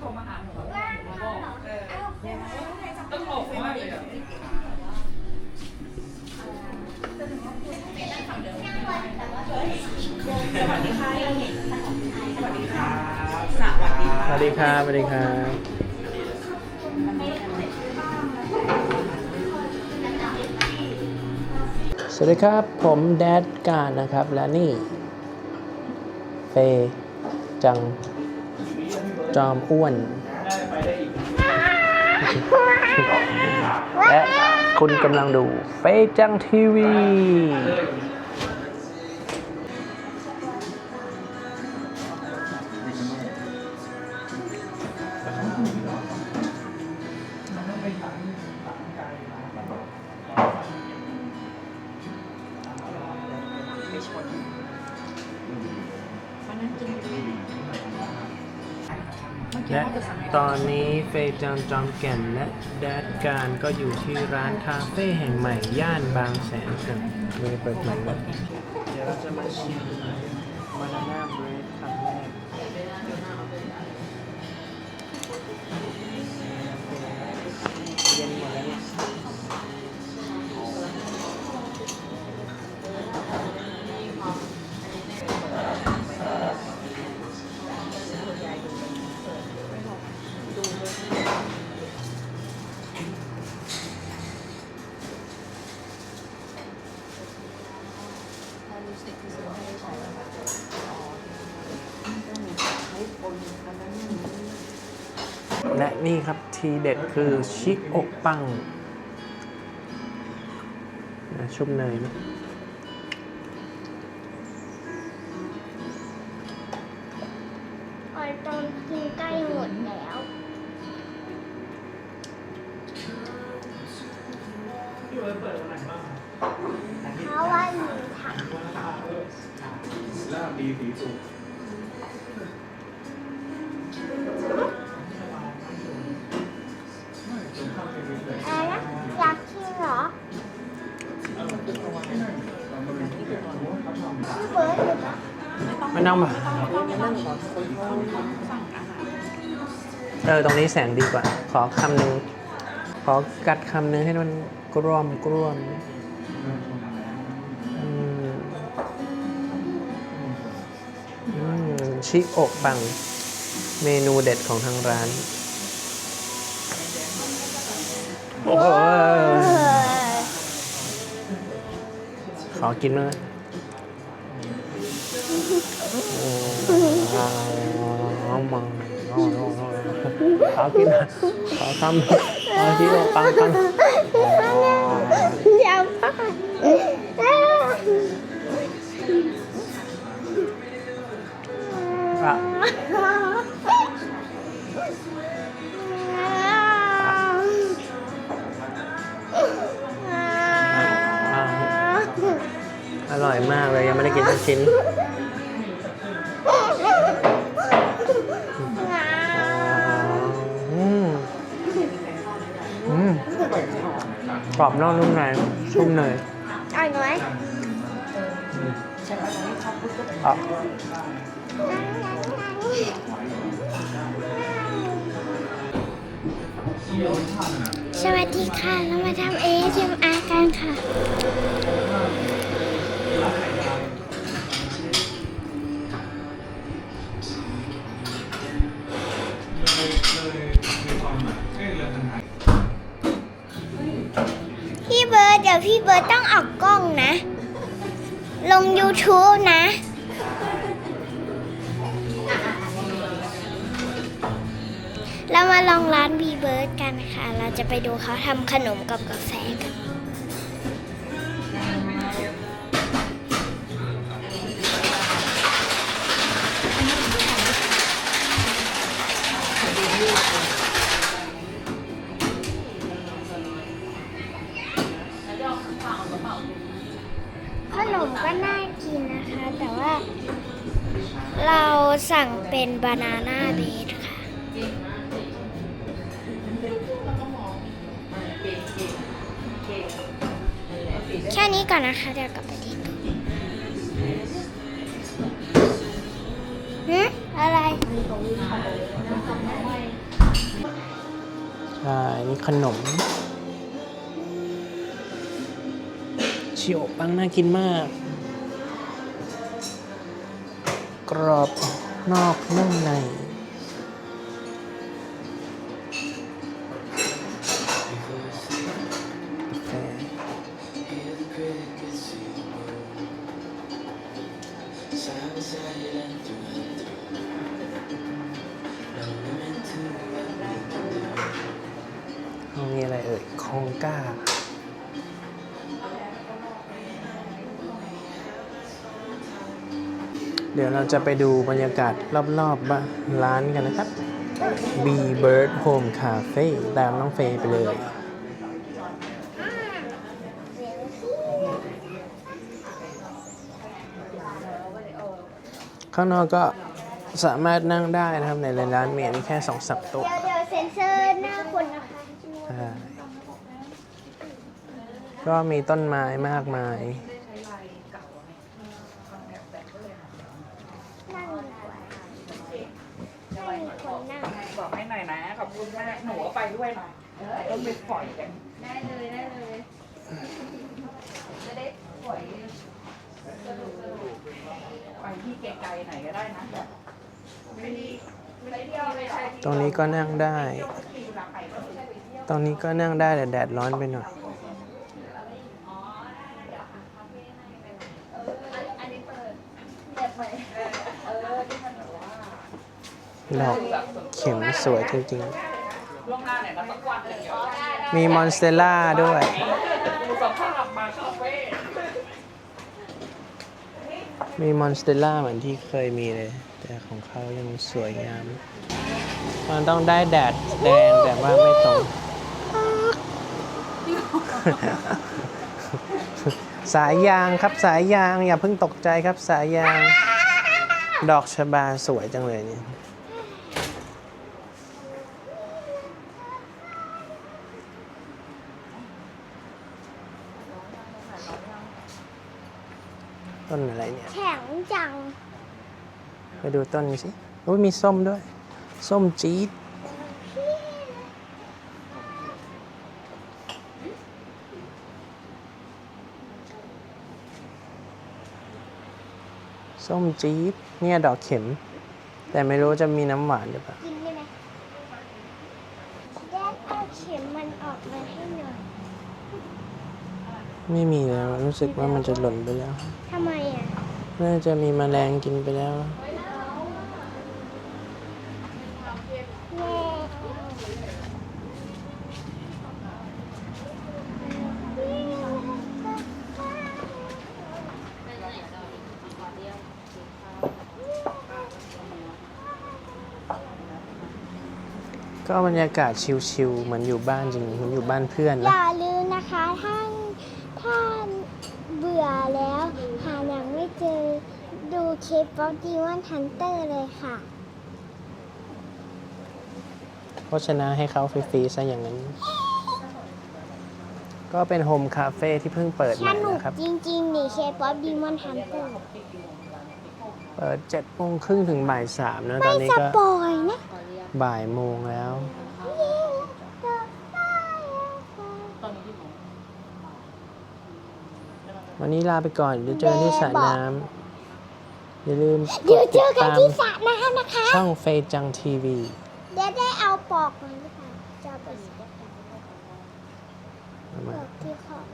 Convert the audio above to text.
โทรมาหาหนูบอกต้องออกมากเลยอ่ะสวัสดีค่ะสวัสดีค่ะสวัสดีครับสวัสดีครับสวัสดีครับผมแดดการนะครับและนี่เฟจังจอมอ้วนและคุณกำลังดูเฟจังทีวีและตอนนี้เฟย์จังจอมแก่นและแดดการก็อยู่ที่ร้านคาเฟ่แห่งใหม่ย่านบางแสนกันเลยเปิดใหม่แล้วเดี๋ยวเราจะมาชิมบานาน่าเบรดครั้งแรกเย็นหมดแล้วเนี่ยและนี่ครับทีเด็ดคือชิโอะปังชุบเนยนะตอนกินใกล้หมดแล้วเพราะว่าหนูทำลาบดีสีสุกอะไรนะอยากกินเหรอพี่เบิร์ดอยู่ปะไม่ต้องมาตรงนี้แสงดีกว่าขอคำหนึ่งขอกัดคำหนึ่งให้มันกรวมชิโอะปังเมนูเด็ดของทางร้านโอ้ขอกินเลยขอกินขอทำขอชิโอะปังอย่าพลาดอร่อยมากเลยยังไม่ได้กินสักชิ้นกรอบนอกนุ่มในชุ่มเนยอร่อยไหมสวัสดีค่ะเรามาทำ ASMR กันค่ะพี่เบิร์ดเดี๋ยวพี่เบิร์ดต้องออกกล้องนะลง YouTube นะเรามาลองร้านบีเบิร์ดกันค่ะเราจะไปดูเขาทำขนมกับกาแฟกันขนมก็น่ากินนะคะแต่ว่าเราสั่งเป็นบานาน่าเบสค่ะแค่นี้ก่อนนะคะเดี๋ยวกลับไปที่ตู้อะไร นี่ขนมชิโอะปังน่ากินมาก กรอบนอกนุ่มในมีอะไรเอ่ยคองก้า เดี๋ยวเราจะไปดูบรรยากาศรอบๆร้านกันนะครับ B Bird Home Cafe ตามน้องเฟย์ไปเลย ข้างนอกก็สามารถนั่งได้นะครับในร้านมีแค่2-3 โต๊ะ เดี๋ยวเซ็นเซอร์หน้าคนนะคะ ใช่ก็มีต้นไม้มากมาย นั่งดีกว่าไม่มีคนนั่ง บอกให้หน่อยนะขอบคุณมากหนูเอาไปด้วยหน่อยต้องไปปล่อยกันได้เลยจะได้ปล่อยไปที่ไกลๆไหนก็ได้นะแบบไม่ได้เที่ยวไม่ใช่ ตรงนี้ก็นั่งได้ ตรงนี้ก็นั่งได้แต่แดดร้อนไปหน่อย ดอกเข็มสวยจริง ล่วงหน้าไหนมาสักวันหนึ่งเดี๋ยว ๆ มีมอนสเตลล่าด้วย ดูสภาพมาคาเฟ่ มีมอนสเตลล่าเหมือนที่เคยมีเลย แต่ของเขายังสวยงาม มันต้องได้แดดแดงแต่ว่าไม่ตรง สายยางครับสายยางอย่าเพิ่งตกใจครับสายยาง ดอกชบาสวยจังเลยเนี่ยต้นอะไรเนี่ย แข็งจัง ไปดูต้นนี้สิโอ้ยมีส้มด้วย ส้มจี๊ดส้มจี๊ดเนี่ยดอกเข็ม แต่ไม่รู้จะมีน้ำหวานหรือเปล่า กินได้ไหมแดดเอาเข็มมันออกมาให้หน่อย ไม่มีแล้วรู้สึกว่ามันจะหล่นไปแล้ว ทำไมอ่ะ น่าจะมีแมลงกินไปแล้ว ก็บรรยากาศชิลๆเหมือนอยู่บ้านจริงเหมือนอยู่บ้านเพื่อน อ นะ ย่าลืมนะคะถ้าเบื่อแล้วหาหนังไม่เจอดูเคป๊อปดีวันฮันเตอร์เลยค่ะ เพราะฉะนั้นให้เขาฟรีๆซะอย่างนั้น ก็เป็นโฮมคาเฟ่ที่เพิ่งเปิดให ส ม่ นุก นะครับ จริงๆนี่เคป๊อปดีวันฮันเตอร์ เปิด7:30ถึงบ่าย 3นะต ไม่ อนนี้ ส ก็ ปอยนะ บ่ายโมงแล้ว วันนี้ลาไปก่อนเดี๋ยวเจอที่สระน้ำอย่าลืม เดี๋ยวเจอกัน ติ ที่ ด สระน้ำนะคะ ช่องเฟยจังทีวี เดี๋ยวได้เอาปอกมันหรือเปล่าจะเอาไปสีดำปอกที่ขอบ